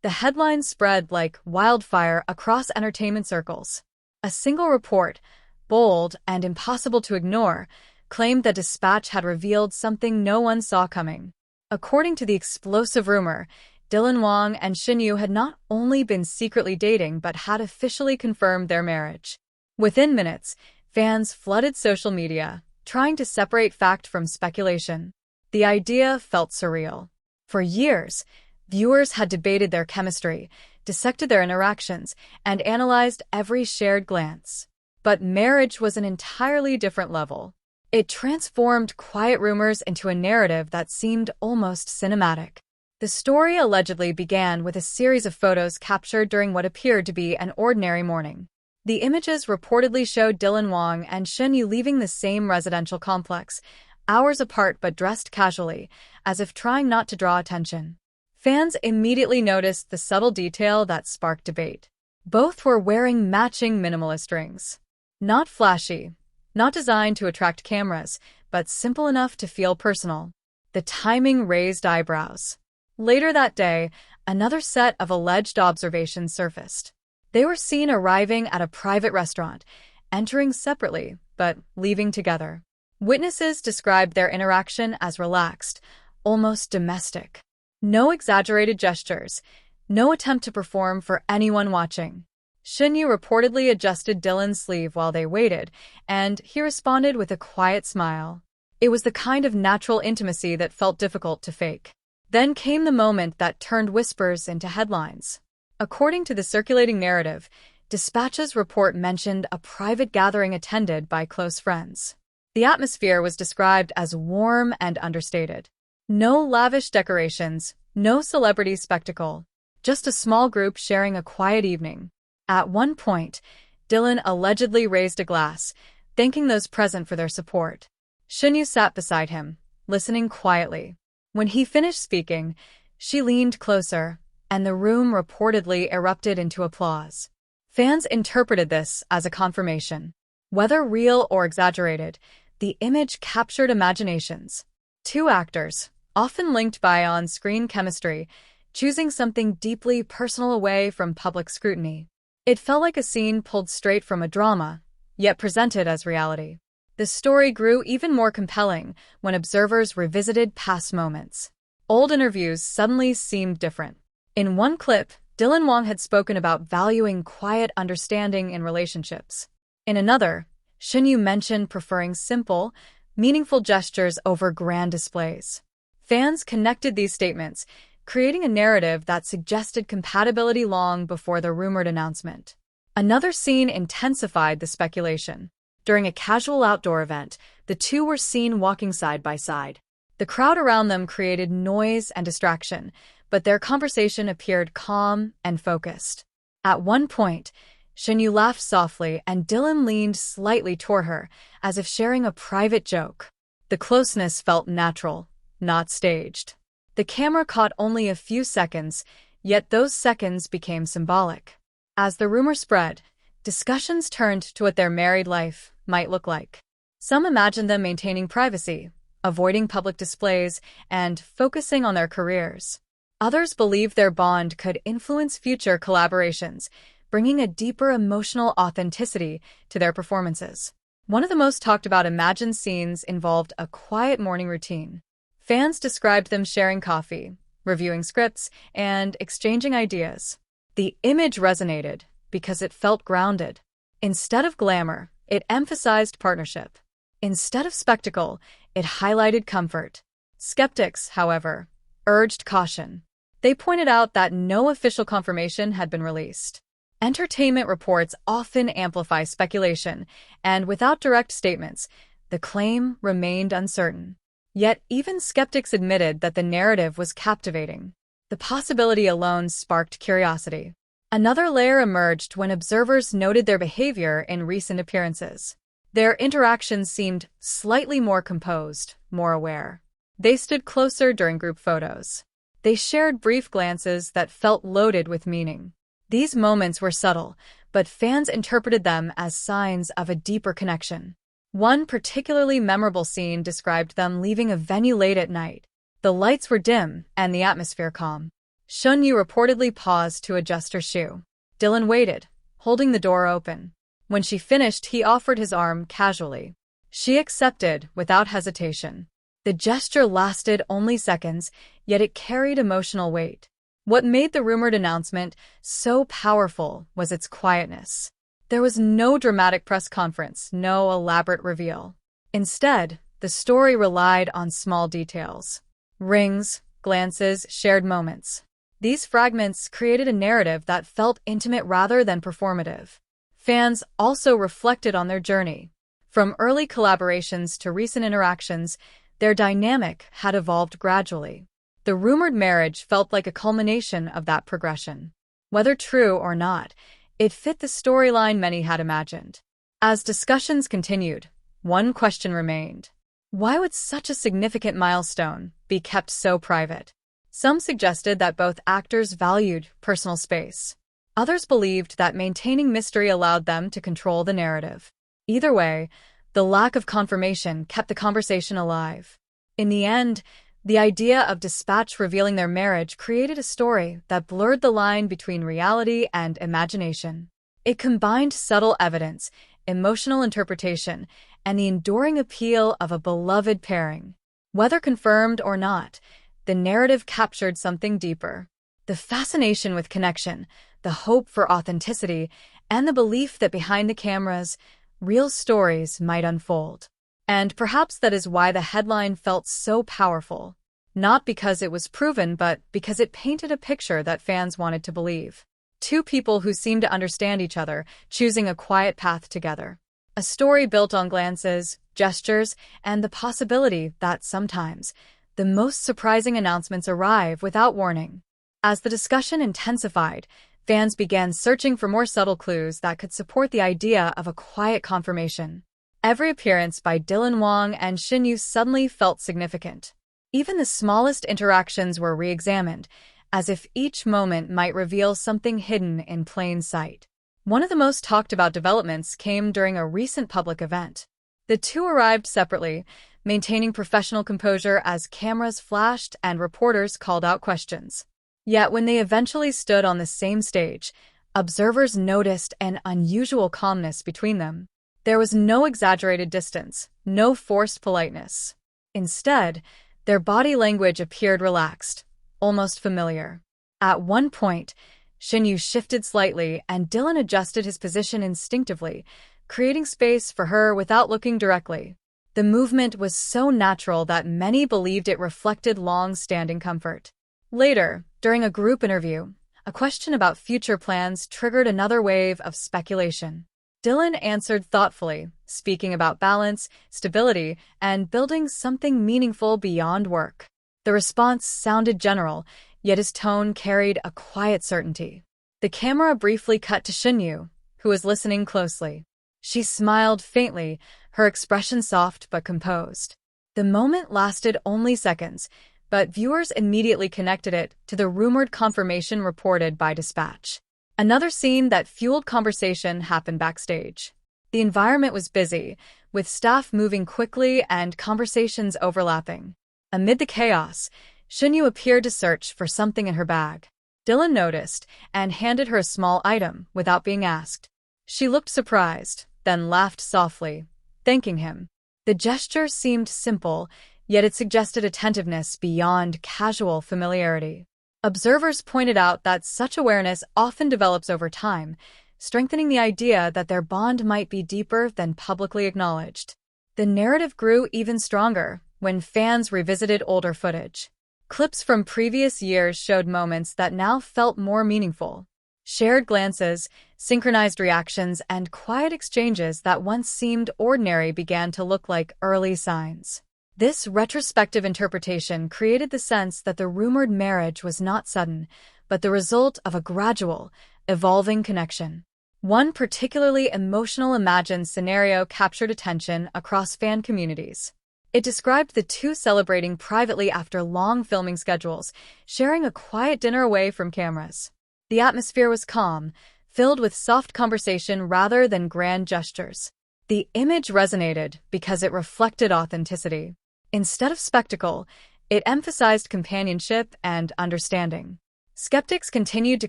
The headlines spread like wildfire across entertainment circles. A single report, bold and impossible to ignore, claimed that Dispatch had revealed something no one saw coming. According to the explosive rumor, Wang and Shen Yue had not only been secretly dating but had officially confirmed their marriage. Within minutes, fans flooded social media, trying to separate fact from speculation. The idea felt surreal. For years, viewers had debated their chemistry, dissected their interactions, and analyzed every shared glance. But marriage was an entirely different level. It transformed quiet rumors into a narrative that seemed almost cinematic. The story allegedly began with a series of photos captured during what appeared to be an ordinary morning. The images reportedly showed Wang and Shen Yue leaving the same residential complex, hours apart but dressed casually, as if trying not to draw attention. Fans immediately noticed the subtle detail that sparked debate. Both were wearing matching minimalist rings. Not flashy, not designed to attract cameras, but simple enough to feel personal. The timing raised eyebrows. Later that day, another set of alleged observations surfaced. They were seen arriving at a private restaurant, entering separately, but leaving together. Witnesses described their interaction as relaxed, almost domestic. No exaggerated gestures, no attempt to perform for anyone watching. Shen Yue reportedly adjusted Dylan's sleeve while they waited, and he responded with a quiet smile. It was the kind of natural intimacy that felt difficult to fake. Then came the moment that turned whispers into headlines. According to the circulating narrative, Dispatch's report mentioned a private gathering attended by close friends. The atmosphere was described as warm and understated. No lavish decorations, no celebrity spectacle, just a small group sharing a quiet evening. At one point, Dylan allegedly raised a glass, thanking those present for their support. Shen Yue sat beside him, listening quietly. When he finished speaking, she leaned closer, and the room reportedly erupted into applause. Fans interpreted this as a confirmation. Whether real or exaggerated, the image captured imaginations. Two actors, often linked by on-screen chemistry, choosing something deeply personal away from public scrutiny. It felt like a scene pulled straight from a drama, yet presented as reality. The story grew even more compelling when observers revisited past moments. Old interviews suddenly seemed different. In one clip, Wang had spoken about valuing quiet understanding in relationships. In another, Shen Yue mentioned preferring simple, meaningful gestures over grand displays. Fans connected these statements, creating a narrative that suggested compatibility long before the rumored announcement. Another scene intensified the speculation. During a casual outdoor event, the two were seen walking side by side. The crowd around them created noise and distraction, but their conversation appeared calm and focused. At one point, Shen Yue laughed softly and Dylan leaned slightly toward her, as if sharing a private joke. The closeness felt natural, not staged. The camera caught only a few seconds, yet those seconds became symbolic. As the rumor spread, discussions turned to what their married life might look like. Some imagined them maintaining privacy, avoiding public displays, and focusing on their careers. Others believed their bond could influence future collaborations, bringing a deeper emotional authenticity to their performances. One of the most talked about imagined scenes involved a quiet morning routine. Fans described them sharing coffee, reviewing scripts, and exchanging ideas. The image resonated because it felt grounded. Instead of glamour, it emphasized partnership. Instead of spectacle, it highlighted comfort. Skeptics, however, urged caution. They pointed out that no official confirmation had been released. Entertainment reports often amplify speculation, and without direct statements, the claim remained uncertain. Yet even skeptics admitted that the narrative was captivating. The possibility alone sparked curiosity. Another layer emerged when observers noted their behavior in recent appearances. Their interactions seemed slightly more composed, more aware. They stood closer during group photos. They shared brief glances that felt loaded with meaning. These moments were subtle, but fans interpreted them as signs of a deeper connection. One particularly memorable scene described them leaving a venue late at night. The lights were dim and the atmosphere calm. Shen Yue reportedly paused to adjust her shoe. Dylan waited, holding the door open. When she finished, he offered his arm casually. She accepted without hesitation. The gesture lasted only seconds, yet it carried emotional weight. What made the rumored announcement so powerful was its quietness. There was no dramatic press conference, no elaborate reveal. Instead, the story relied on small details. Rings, glances, shared moments. These fragments created a narrative that felt intimate rather than performative. Fans also reflected on their journey. From early collaborations to recent interactions, their dynamic had evolved gradually. The rumored marriage felt like a culmination of that progression. Whether true or not, it fit the storyline many had imagined. As discussions continued, one question remained. Why would such a significant milestone be kept so private? Some suggested that both actors valued personal space. Others believed that maintaining mystery allowed them to control the narrative. Either way, the lack of confirmation kept the conversation alive. In the end, the idea of Dispatch revealing their marriage created a story that blurred the line between reality and imagination. It combined subtle evidence, emotional interpretation, and the enduring appeal of a beloved pairing. Whether confirmed or not, the narrative captured something deeper. The fascination with connection, the hope for authenticity, and the belief that behind the cameras, real stories might unfold. And perhaps that is why the headline felt so powerful. Not because it was proven, but because it painted a picture that fans wanted to believe. Two people who seemed to understand each other, choosing a quiet path together. A story built on glances, gestures, and the possibility that sometimes the most surprising announcements arrive without warning. As the discussion intensified, fans began searching for more subtle clues that could support the idea of a quiet confirmation. Every appearance by Dylan Wang and Shen Yue suddenly felt significant. Even the smallest interactions were re-examined, as if each moment might reveal something hidden in plain sight. One of the most talked about developments came during a recent public event. The two arrived separately, maintaining professional composure as cameras flashed and reporters called out questions. Yet when they eventually stood on the same stage, observers noticed an unusual calmness between them. There was no exaggerated distance, no forced politeness. Instead, their body language appeared relaxed, almost familiar. At one point, Shen Yue shifted slightly and Dylan adjusted his position instinctively, creating space for her without looking directly. The movement was so natural that many believed it reflected long-standing comfort. Later, during a group interview, a question about future plans triggered another wave of speculation. Dylan answered thoughtfully, speaking about balance, stability, and building something meaningful beyond work. The response sounded general, yet his tone carried a quiet certainty. The camera briefly cut to Shen Yue, who was listening closely. She smiled faintly, her expression soft but composed. The moment lasted only seconds, but viewers immediately connected it to the rumored confirmation reported by Dispatch. Another scene that fueled conversation happened backstage. The environment was busy, with staff moving quickly and conversations overlapping. Amid the chaos, Shen Yue appeared to search for something in her bag. Dylan noticed and handed her a small item without being asked. She looked surprised, then laughed softly, thanking him. The gesture seemed simple, yet it suggested attentiveness beyond casual familiarity. Observers pointed out that such awareness often develops over time, strengthening the idea that their bond might be deeper than publicly acknowledged. The narrative grew even stronger when fans revisited older footage. Clips from previous years showed moments that now felt more meaningful. Shared glances, synchronized reactions, and quiet exchanges that once seemed ordinary began to look like early signs. This retrospective interpretation created the sense that the rumored marriage was not sudden, but the result of a gradual, evolving connection. One particularly emotional imagined scenario captured attention across fan communities. It described the two celebrating privately after long filming schedules, sharing a quiet dinner away from cameras. The atmosphere was calm, filled with soft conversation rather than grand gestures. The image resonated because it reflected authenticity. Instead of spectacle, it emphasized companionship and understanding. Skeptics continued to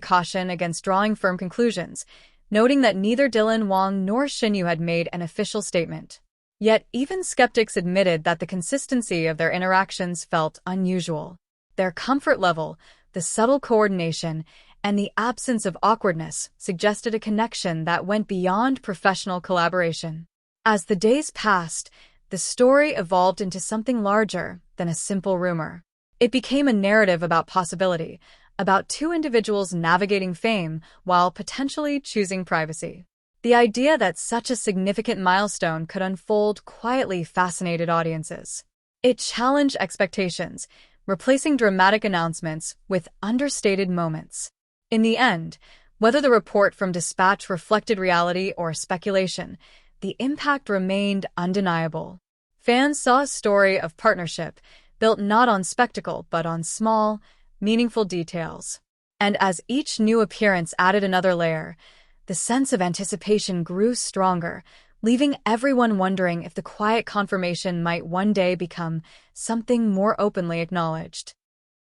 caution against drawing firm conclusions, noting that neither Dylan Wang nor Shen Yue had made an official statement. Yet even skeptics admitted that the consistency of their interactions felt unusual. Their comfort level, the subtle coordination, and the absence of awkwardness suggested a connection that went beyond professional collaboration. As the days passed, the story evolved into something larger than a simple rumor. It became a narrative about possibility, about two individuals navigating fame while potentially choosing privacy. The idea that such a significant milestone could unfold quietly fascinated audiences. It challenged expectations, replacing dramatic announcements with understated moments. In the end, whether the report from Dispatch reflected reality or speculation, the impact remained undeniable. Fans saw a story of partnership, built not on spectacle but on small, meaningful details. And as each new appearance added another layer, the sense of anticipation grew stronger, leaving everyone wondering if the quiet confirmation might one day become something more openly acknowledged.